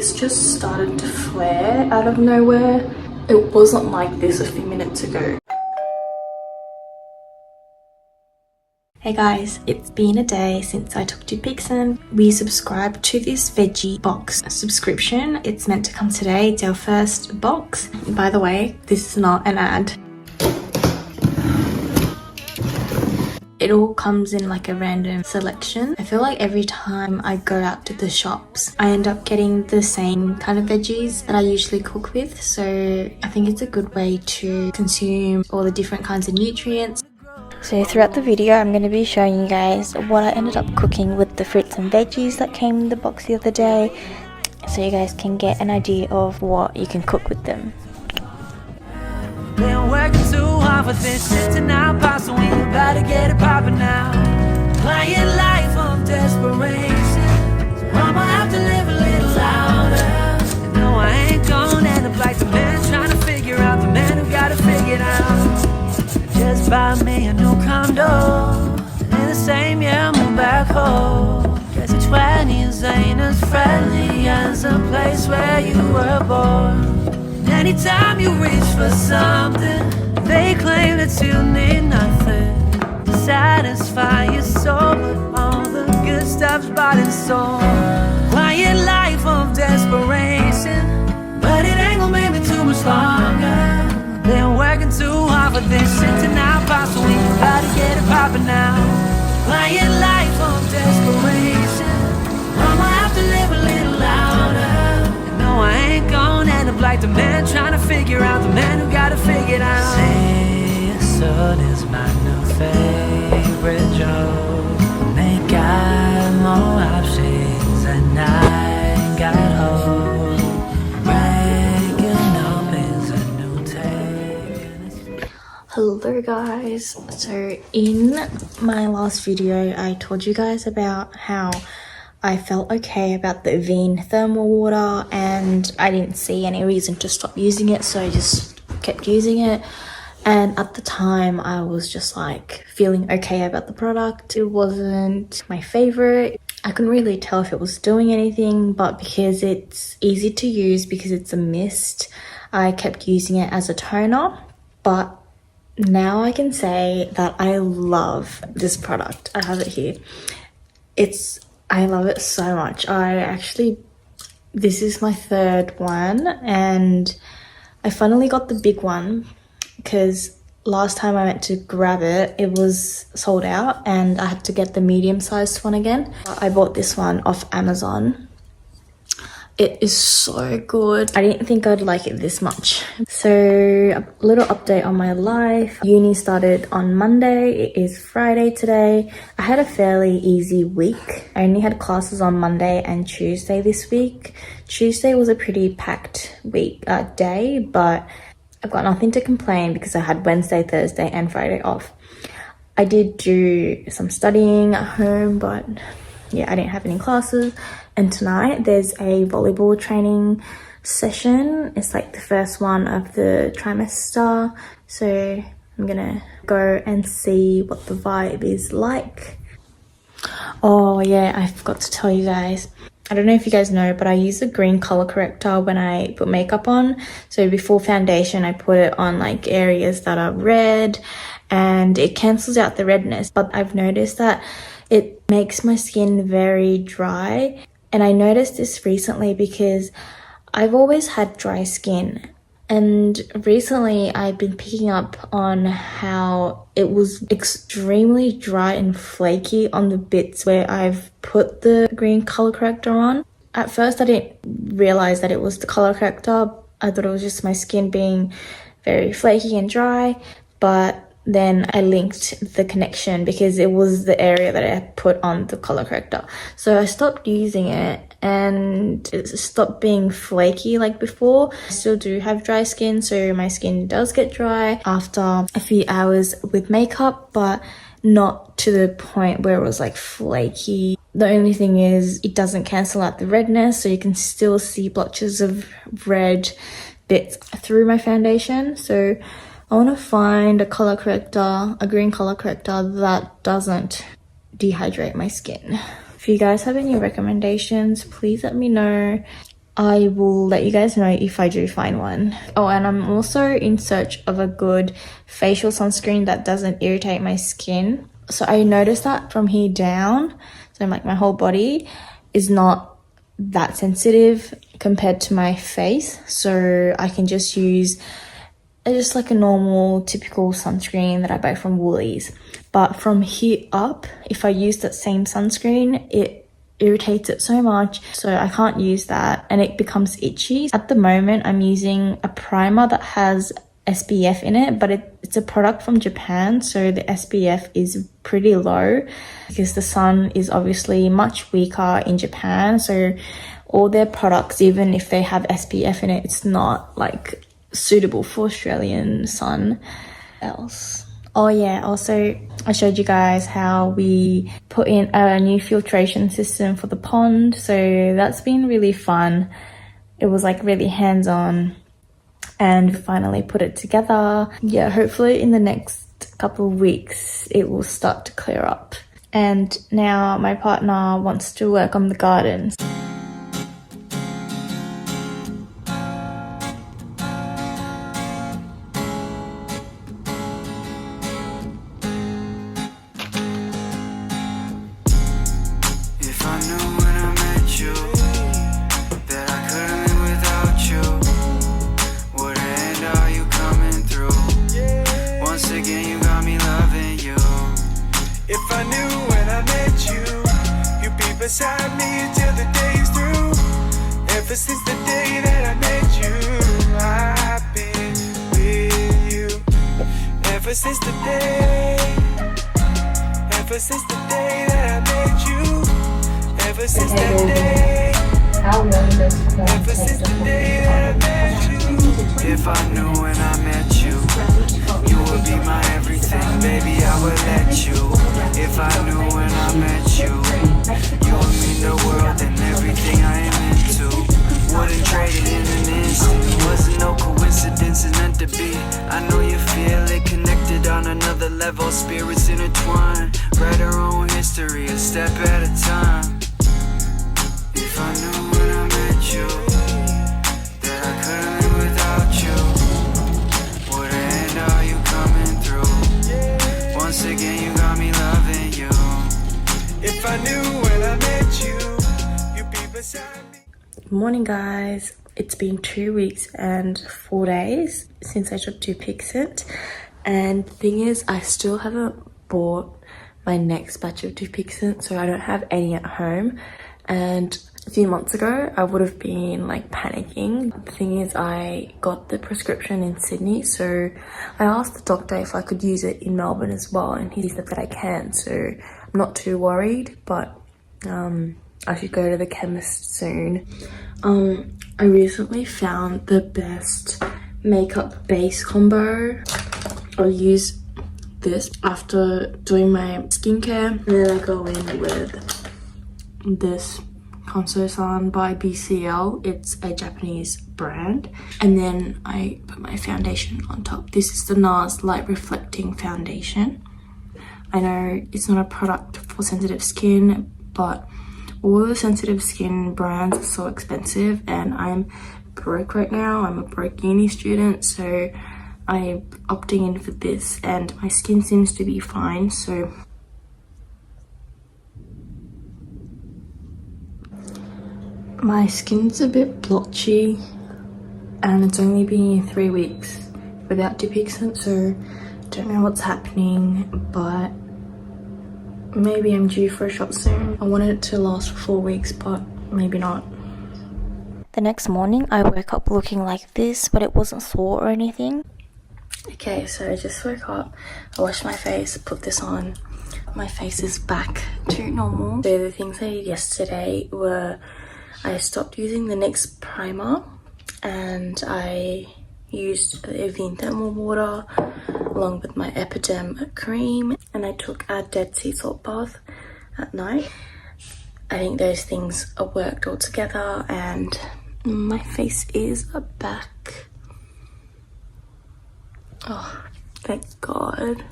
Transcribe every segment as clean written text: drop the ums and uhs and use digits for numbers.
face just started to flare out of nowhere. It wasn't like this a few minutes ago. Hey guys, it's been a day since I took Dupixent. We subscribed to this veggie box subscription. It's meant to come today. It's our first box. By the way, this is not an ad. It all comes in like a random selection. I feel like every time I go out to the shops, I end up getting the same kind of veggies that I usually cook with. So I think it's a good way to consume all the different kinds of nutrients. So throughout the video, I'm going to be showing you guys what I ended up cooking with the fruits and veggies that came in the box the other day, so you guys can get an idea of what you can cook with them. Been working too hard for this shit to not pass, so we gotta get it poppin' now. Playing life on desperation, so I'ma have to live a little louder. No, I ain't gonna end up like the man trying to figure out the man who gotta figure it out. Just buy me a new condo, in the same year move back home. Guess the 20s ain't as friendly as a place where you were born. Anytime you reach for something, they claim that you need nothing to satisfy your soul, but all the good stuff's bought and sold. Quiet life of desperation, but it ain't gonna make me too much longer. Been working too hard for this shit to not pop, so we gotta get it poppin' now. Quiet life of desperation, I'ma have to live a little louder. No, I ain't gonna end up like the man trying to figure out the man who gotta figure it out. Say soon is my new favorite joke. They got more options and I got hope. Breaking up is a new take. Hello guys, so in my last video I told you guys about how I felt okay about the Veen thermal water and I didn't see any reason to stop using it, so I just kept using it. And at the time I was just like feeling okay about the product. It wasn't my favorite. I couldn't really tell if it was doing anything, but because it's easy to use, because it's a mist, I kept using it as a toner. But now I can say that I love this product. I have it here. I love it so much. This is my third one and I finally got the big one because last time I went to grab it, it was sold out and I had to get the medium-sized one again. I bought this one off Amazon. It is so good. I didn't think I'd like it this much. So a little update on my life. Uni started on Monday. It is Friday today. I had a fairly easy week. I only had classes on Monday and Tuesday this week. Tuesday was a pretty packed day, but I've got nothing to complain because I had Wednesday, Thursday and Friday off. I did do some studying at home, but yeah, I didn't have any classes. And tonight there's a volleyball training session. It's like the first one of the trimester. So I'm gonna go and see what the vibe is like. Oh yeah, I forgot to tell you guys. I don't know if you guys know, but I use a green color corrector when I put makeup on. So before foundation, I put it on like areas that are red and it cancels out the redness. But I've noticed that it makes my skin very dry. And I noticed this recently because I've always had dry skin. And recently I've been picking up on how it was extremely dry and flaky on the bits where I've put the green color corrector on. At first I didn't realize that it was the color corrector. I thought it was just my skin being very flaky and dry. But then I linked the connection because it was the area that I had put on the color corrector. So I stopped using it and it stopped being flaky like before. I still do have dry skin, so my skin does get dry after a few hours with makeup, but not to the point where it was like flaky. The only thing is it doesn't cancel out the redness, so you can still see blotches of red bits through my foundation. So I want to find a color corrector, a green color corrector that doesn't dehydrate my skin. If you guys have any recommendations, please let me know. I will let you guys know if I do find one. Oh, and I'm also in search of a good facial sunscreen that doesn't irritate my skin. So I noticed that from here down, so like my whole body is not that sensitive compared to my face. So I can just use just like a normal typical sunscreen that I buy from Woolies. But from here up, if I use that same sunscreen, it irritates it so much, so I can't use that and it becomes itchy. At the moment I'm using a primer that has SPF in it, but it's a product from Japan, so the SPF is pretty low because the sun is obviously much weaker in Japan, so all their products, even if they have SPF in it, it's not like suitable for Australian sun. Else, oh yeah, also I showed you guys how we put in a new filtration system for the pond, so that's been really fun. It was like really hands-on and finally put it together. Yeah, hopefully in the next couple of weeks it will start to clear up. And now my partner wants to work on the gardens. Beside me till the day's through. Ever since the day that I met you, I've been with you. Ever since the day that I met you. Ever since that day. Ever since the day that I met you. If I knew when I met you, you would be my everything, baby, I would let you. If I knew when I met you, you would mean the world and everything I am into. Wouldn't trade it in an instant. Wasn't no coincidence, it's meant to be. I know you feel it, connected on another level. Spirits intertwined, write our own history, a step at a time. If I knew when I met you that I couldn't live without you, would I end all you coming through? Once again you got me loving you. If I knew when I met you, you'd be beside me. Good morning guys, it's been 2 weeks and 4 days since I took Dupixent, and the thing is I still haven't bought my next batch of Dupixent, so I don't have any at home. And a few months ago I would have been like panicking. The thing is I got the prescription in Sydney, so I asked the doctor if I could use it in Melbourne as well, and he said that I can, so I'm not too worried, but I should go to the chemist soon. I recently found the best makeup base combo. I use this after doing my skincare, and then I go in with this Conso-san by BCL. It's a Japanese brand, and then I put my foundation on top. This is the NARS Light Reflecting Foundation. I know it's not a product for sensitive skin, but all the sensitive skin brands are so expensive, and I'm broke right now. I'm a broke uni student, so I'm opting in for this, and my skin seems to be fine, so my skin's a bit blotchy, and it's only been 3 weeks without Dupixent, so don't know what's happening, but maybe I'm due for a shot soon. I wanted it to last for 4 weeks, but maybe not. The next morning I woke up looking like this, but it wasn't sore or anything. Okay, so I just woke up, I washed my face, put this on. My face is back to normal. So the things I did yesterday were I stopped using the NYX primer, and I used the Evian thermal water along with my Epidem cream, and I took a Dead Sea salt bath at night. I think those things are worked all together, and my face is back. Oh, thank God.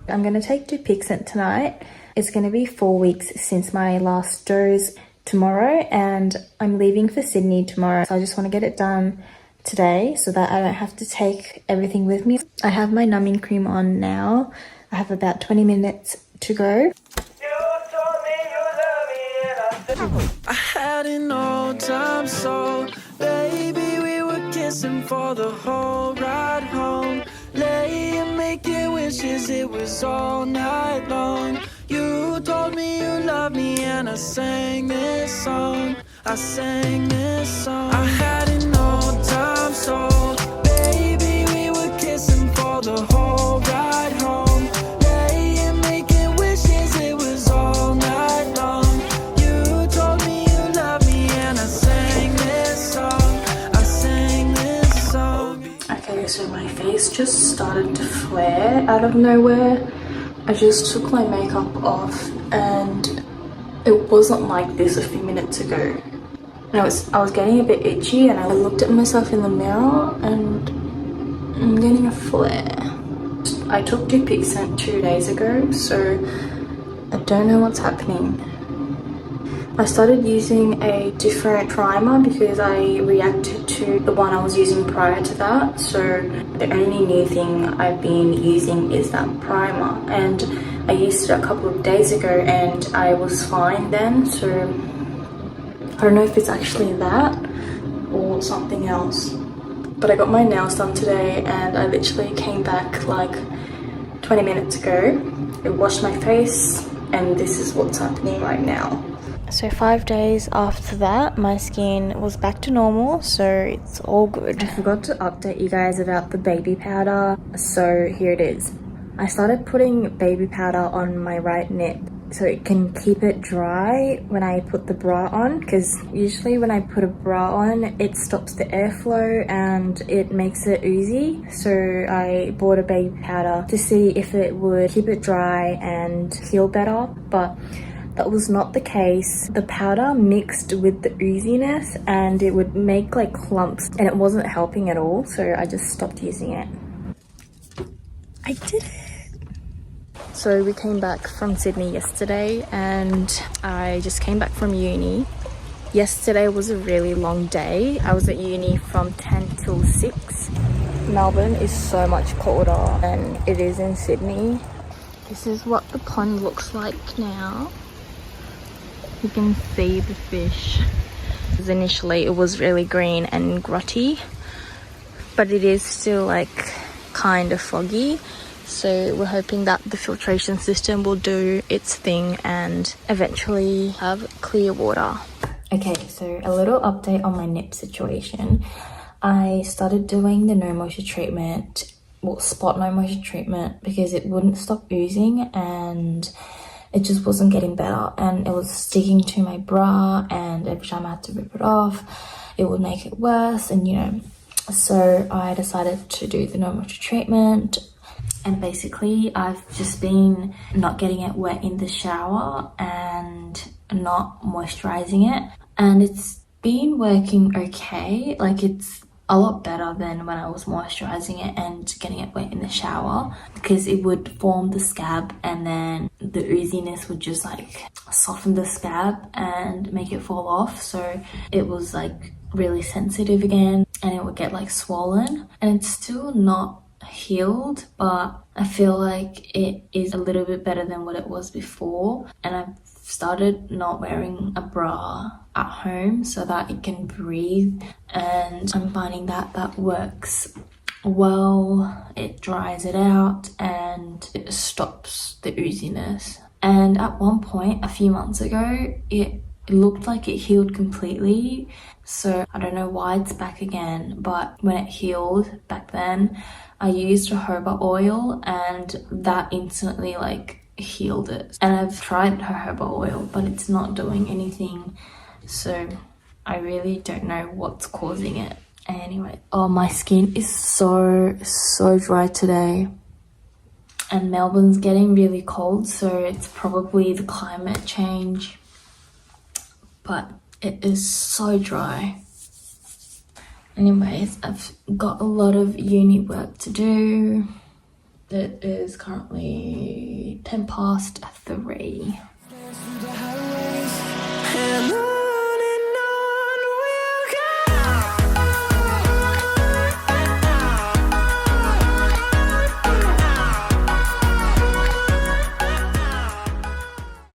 I'm gonna take Dupixent tonight. It's gonna be 4 weeks since my last dose. tomorrow, and I'm leaving for Sydney tomorrow, so I just want to get it done today so that I don't have to take everything with me. I have my numbing cream on now. I have about 20 minutes to go. I had an old time soul, baby, we were kissing for the whole ride home. Laying making wishes, it was all night long. You told me you loved me and I sang this song. I sang this song. I had an old time soul, baby, we were kissing for the whole ride home. Laying making wishes, it was all night long. You told me you loved me and I sang this song. I sang this song. Okay, so my face just started to flare out of nowhere. I just took my makeup off and it wasn't like this a few minutes ago. And I was getting a bit itchy, and I looked at myself in the mirror and I'm getting a flare. I took Dupixent 2 days ago, so I don't know what's happening. I started using a different primer because I reacted to the one I was using prior to that. So the only new thing I've been using is that primer, and I used it a couple of days ago and I was fine then. So I don't know if it's actually that or something else. But I got my nails done today and I literally came back like 20 minutes ago. I washed my face and this is what's happening right now. So 5 days after that, my skin was back to normal, so it's all good. I forgot to update you guys about the baby powder, so here it is. I started putting baby powder on my right nip so it can keep it dry when I put the bra on, because usually when I put a bra on, it stops the airflow and it makes it oozy. So I bought a baby powder to see if it would keep it dry and heal better, but that was not the case. The powder mixed with the ooziness and it would make like clumps and it wasn't helping at all, so I just stopped using it. I did it! So we came back from Sydney yesterday and I just came back from uni. Yesterday was a really long day. I was at uni from 10 till 6. Melbourne is so much colder than it is in Sydney. This is what the pond looks like now. You can see the fish. Initially it was really green and grotty, but it is still like kind of foggy. So we're hoping that the filtration system will do its thing and eventually have clear water. Okay, so a little update on my nip situation. I started doing the no moisture treatment, well, spot no moisture treatment, because it wouldn't stop oozing and it just wasn't getting better, and it was sticking to my bra, and every time I had to rip it off it would make it worse, and you know, so I decided to do the no moisture treatment. And basically I've just been not getting it wet in the shower and not moisturizing it, and it's been working okay. Like, it's a lot better than when I was moisturizing it and getting it wet in the shower, because it would form the scab and then the ooziness would just like soften the scab and make it fall off. So it was like really sensitive again and it would get like swollen, and it's still not healed, but I feel like it is a little bit better than what it was before. And I've started not wearing a bra at home so that it can breathe, and I'm finding that that works well. It dries it out and it stops the ooziness. And at one point a few months ago it looked like it healed completely, so I don't know why it's back again. But when it healed back then, I used jojoba oil and that instantly like healed it. And I've tried jojoba oil, but it's not doing anything, so I really don't know what's causing it. Anyway, oh, my skin is so dry today, and Melbourne's getting really cold, so it's probably the climate change, but it is so dry. Anyways, I've got a lot of uni work to do. It is currently 3:10.